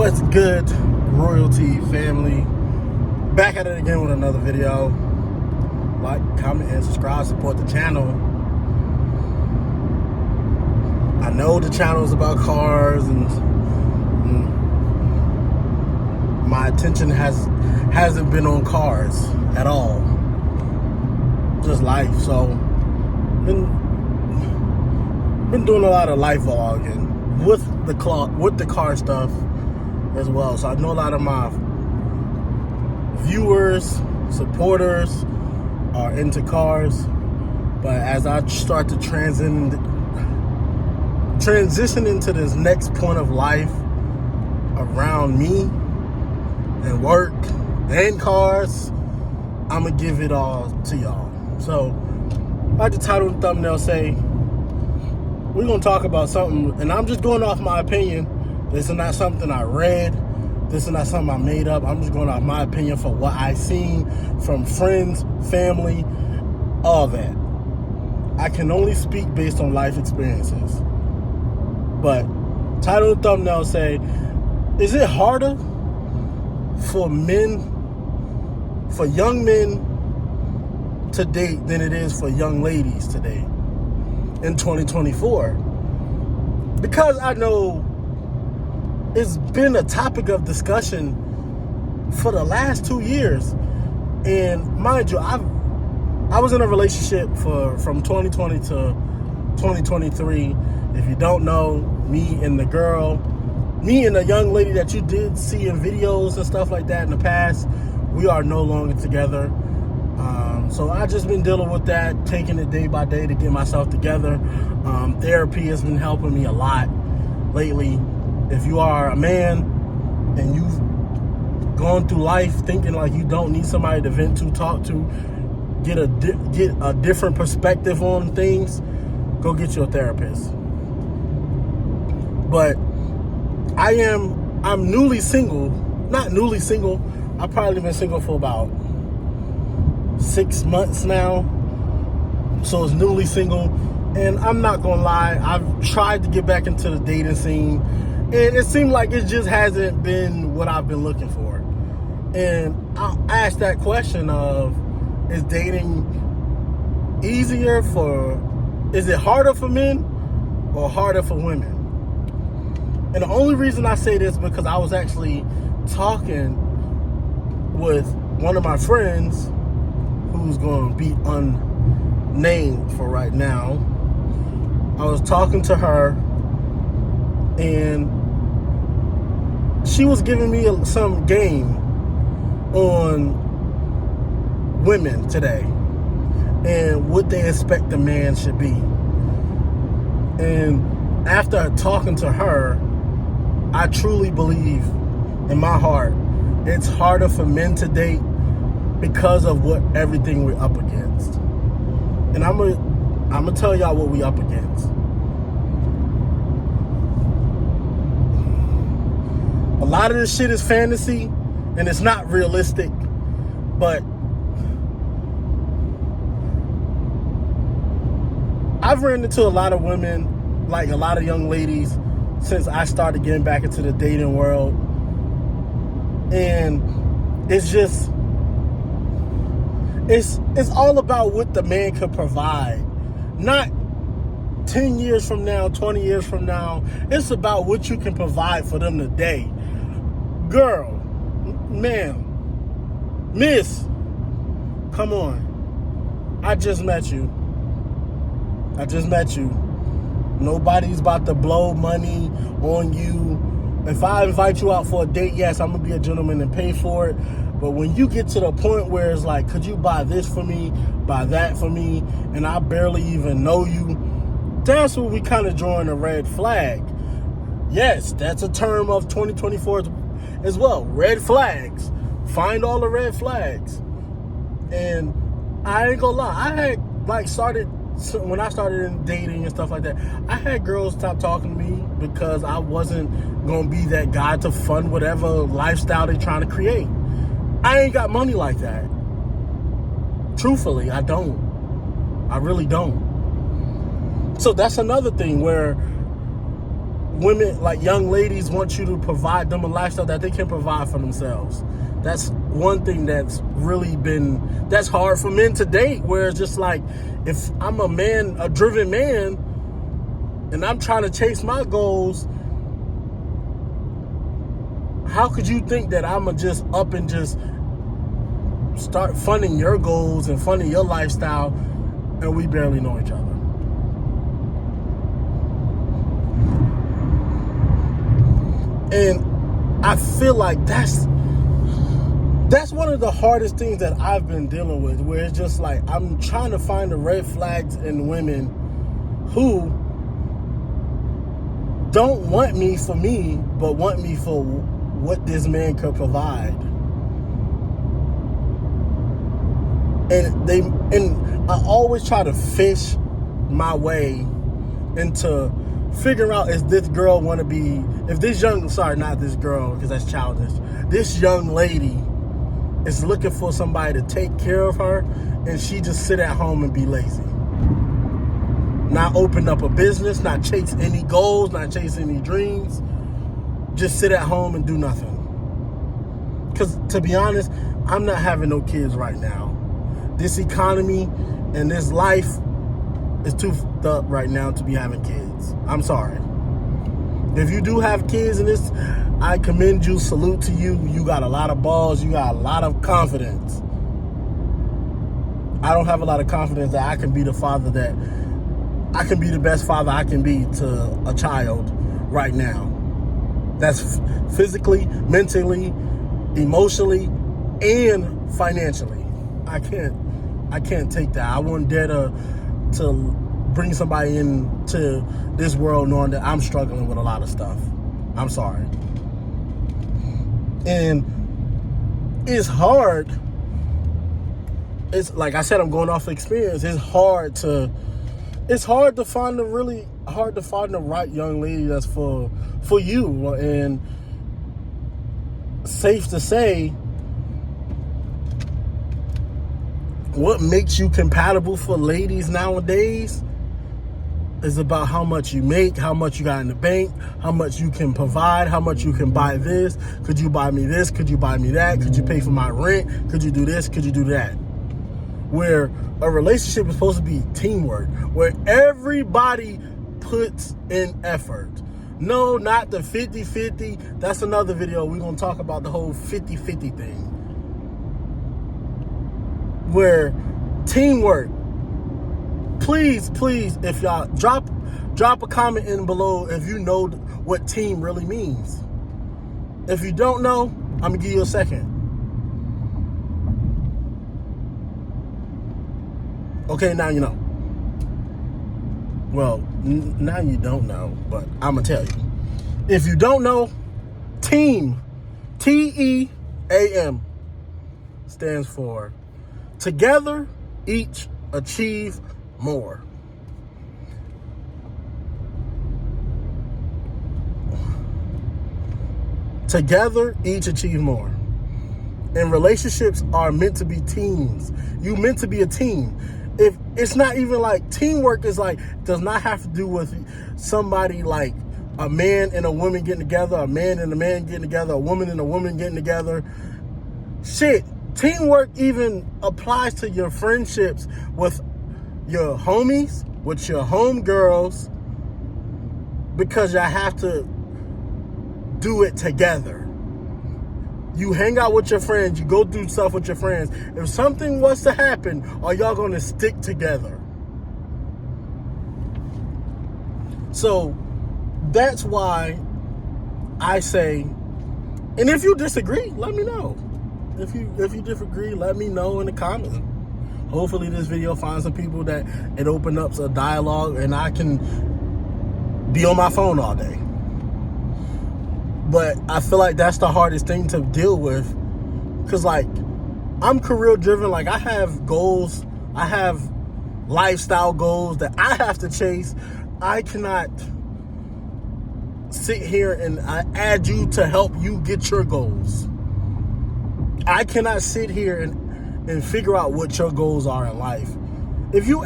What's good, Royalty family? Back at it again with another video. Like, comment, and subscribe. Support the channel. I know the channel is about cars, and my attention hasn't been on cars at all. Just life. So, been doing a lot of life vlogging with the car stuff as well. So I know a lot of my viewers, supporters are into cars, but as I start to transition into this next point of life around me and work and cars, I'm gonna give it all to y'all. So like the title and thumbnail say, we're gonna talk about something, and I'm just going off my opinion. This is not something I read. This is not something I made up. I'm just going off my opinion for what I seen from friends, family, all that. I can only speak based on life experiences. But title and thumbnail say, is it harder for young men to date than it is for young ladies to date in 2024? Because I know it's been a topic of discussion for the last 2 years. And mind you, I was in a relationship from 2020 to 2023. If you don't know, me and the young lady that you did see in videos and stuff like that in the past, we are no longer together. So I just been dealing with that, taking it day by day to get myself together. Therapy has been helping me a lot lately. If you are a man and you've gone through life thinking like you don't need somebody to vent to, talk to, get a different perspective on things, go get you a therapist. But I'm newly single. Not newly single. I've probably been single for about 6 months now. So it's newly single. And I'm not gonna lie, I've tried to get back into the dating scene, and it seemed like it just hasn't been what I've been looking for. And I'll ask that question of, is dating easier is it harder for men or harder for women? And the only reason I say this because I was actually talking with one of my friends who's going to be unnamed for right now. I was talking to her, and she was giving me some game on women today and what they expect a man should be. And after talking to her, I truly believe in my heart it's harder for men to date because of everything we're up against. And I'm gonna tell y'all what we up against. A lot of this shit is fantasy and it's not realistic, but I've ran into a lot of women, like a lot of young ladies, since I started getting back into the dating world. And it's just, it's all about what the man could provide. Not 10 years from now, 20 years from now. It's about what you can provide for them today. Girl, ma'am, miss, come on. I just met you. Nobody's about to blow money on you. If I invite you out for a date, yes, I'm gonna be a gentleman and pay for it. But when you get to the point where it's like, could you buy this for me, buy that for me, and I barely even know you, that's where we kind of drawing a red flag. Yes, that's a term of 2024 as well. Red flags. Find all the red flags. And I ain't gonna lie, I had when I started in dating and stuff like that, I had girls stop talking to me because I wasn't gonna be that guy to fund whatever lifestyle they're trying to create. I ain't got money like that. Truthfully, I don't. I really don't. So that's another thing where women, like young ladies, want you to provide them a lifestyle that they can provide for themselves. That's one thing that's really that's hard for men to date, where it's just like, if I'm a man, a driven man, and I'm trying to chase my goals, how could you think that I'm going to just up and just start funding your goals and funding your lifestyle, and we barely know each other? And I feel like that's one of the hardest things that I've been dealing with, where it's just like, I'm trying to find the red flags in women who don't want me for me, but want me for what this man could provide. And I always try to fish my way into figuring out, is this girl want to be, if this young, sorry, not this girl, because that's childish, this young lady is looking for somebody to take care of her, and she just sit at home and be lazy. Not open up a business, not chase any goals, not chase any dreams. Just sit at home and do nothing. Because to be honest, I'm not having no kids right now. This economy and this life is too fucked up right now to be having kids. I'm sorry. If you do have kids in this, I commend you, salute to you. You got a lot of balls, you got a lot of confidence. I don't have a lot of confidence that I can be the father that, I can be the best father I can be to a child right now. That's physically, mentally, emotionally, and financially. I can't take that. I wouldn't dare to bring somebody into this world knowing that I'm struggling with a lot of stuff. I'm sorry. And it's hard. It's like I said, I'm going off experience. It's hard to find the right young lady that's for you. And safe to say, what makes you compatible for ladies nowadays is about how much you make, how much you got in the bank, how much you can provide, how much you can buy this. Could you buy me this? Could you buy me that? Could you pay for my rent? Could you do this? Could you do that? Where a relationship is supposed to be teamwork, where everybody puts in effort. No, not the 50-50. That's another video. We're going to talk about the whole 50-50 thing. Where teamwork. Please, if y'all drop a comment in below if you know what team really means. If you don't know, I'm going to give you a second. Okay, now you know. Well, now you don't know, but I'm going to tell you. If you don't know, TEAM, TEAM, stands for Together, Each Achieve More. Together, each achieve more. And relationships are meant to be teams. You meant to be a team. If it's not even like teamwork is like, does not have to do with somebody like a man and a woman getting together, a man and a man getting together, a woman and a woman getting together. Shit, teamwork even applies to your friendships with your homies, with your homegirls, because y'all have to do it together. You hang out with your friends, you go through stuff with your friends. If something was to happen, are y'all going to stick together? So that's why I say, and if you disagree, let me know. If you disagree, let me know in the comments. Hopefully this video finds some people that it opens up a dialogue and I can be on my phone all day. But I feel like that's the hardest thing to deal with, because like I'm career driven. Like I have goals, I have lifestyle goals that I have to chase. I cannot sit here and add you to help you get your goals. I cannot sit here and figure out what your goals are in life. If you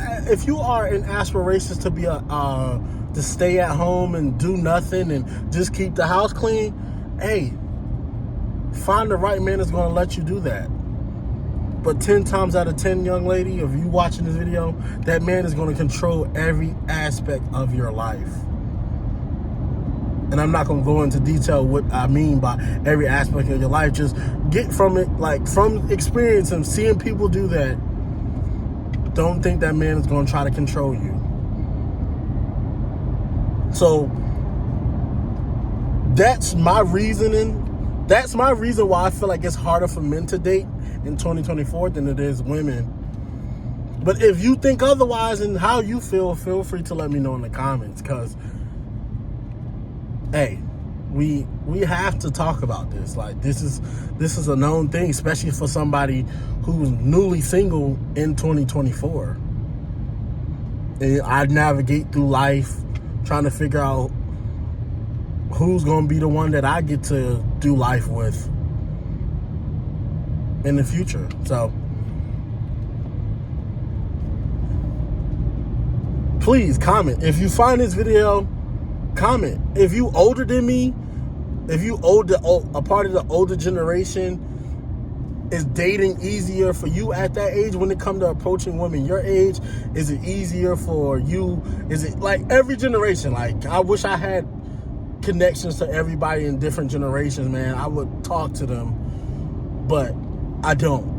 are in aspirations to be a to stay at home and do nothing and just keep the house clean, hey, find the right man that's going to let you do that. But 10 times out of 10, young lady, if you watching this video, that man is going to control every aspect of your life. And I'm not going to go into detail what I mean by every aspect of your life. Just get from it, like from experience and seeing people do that. Don't think that man is going to try to control you. So that's my reasoning. That's my reason why I feel like it's harder for men to date in 2024 than it is women. But if you think otherwise and how you feel free to let me know in the comments. Because, hey, we have to talk about this. Like, this is a known thing, especially for somebody who's newly single in 2024. And I navigate through life trying to figure out who's going to be the one that I get to do life with in the future. So please comment. If you find this video, comment. If you older than me, if you a part of the older generation, is dating easier for you at that age when it comes to approaching women your age? Is it easier for you? Is it like every generation? Like, I wish I had connections to everybody in different generations, man. I would talk to them, but I don't.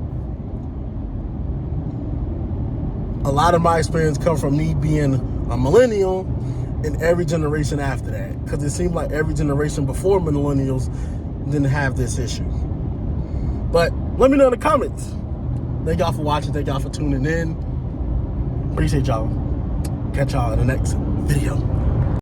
A lot of my experience comes from me being a millennial and every generation after that, because it seemed like every generation before millennials didn't have this issue. But let me know in the comments. Thank y'all for watching. Thank y'all for tuning in. Appreciate y'all. Catch y'all in the next video.